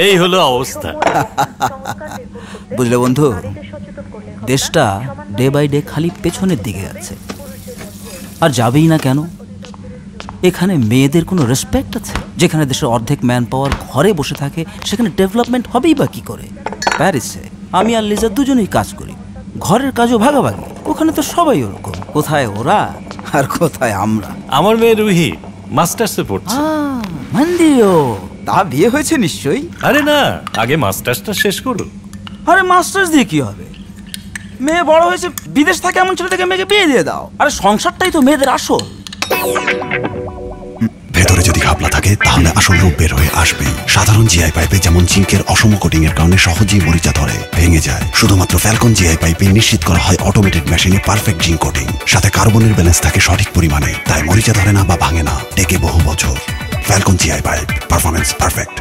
এই হলো অবস্থা। বুঝলে বন্ধু, দেশটা ডে বাই ডে খালি পেছনের দিকে যাচ্ছে, আর যাবেই না কেন? এখানে মেয়েদের কোনো রেসপেক্ট আছে? যেখানে দেশের অর্ধেক ম্যান পাওয়ার ঘরে বসে থাকে, সেখানে ডেভেলপমেন্ট হবেই বা কি করে? প্যারিসে আমি আর লিজা দুজনেই কাজ করি, ঘরের কাজও ভাগাভাগি। ওখানে তো সবাই ওরকম। কোথায় ওরা আর কোথায় আমরা? আমার মেয়ে রুহি মাস্টার্সে পড়ছে। মন্দিও তা বিয়ে হয়েছে নিশ্চয়ই? আরে না, আগে মাস্টার্সটা শেষ করুন। আরে মাস্টার্স দিয়ে কি হবে? মেয়ে বড় হয়েছে, বিদেশ থাকে এমন ছেলে থেকে মেয়েকে বিয়ে দিয়ে দাও। আরে সংসারটাই তো মেয়েদের আসল। ভেতরে যদি ঘাপলা থাকে তাহলে আসল রূপ বের হয়ে আসবেই। সাধারণ জিআই পাইপে যেমন জিঙ্কের অসম কোটিং এর কারণে সহজেই মরিচা ধরে, ভেঙে যায়, শুধুমাত্র ফ্যালকন জিআই পাইপে নিশ্চিত করা হয় অটোমেটেড মেশিনে পারফেক্ট জিঙ্ক কোটিং, সাথে কার্বনের ব্যালেন্স থাকে সঠিক পরিমাণে, তাই মরিচা ধরে না বা ভাঙে না, টেকে বহু বছর। Falcon GI pipe, performance perfect.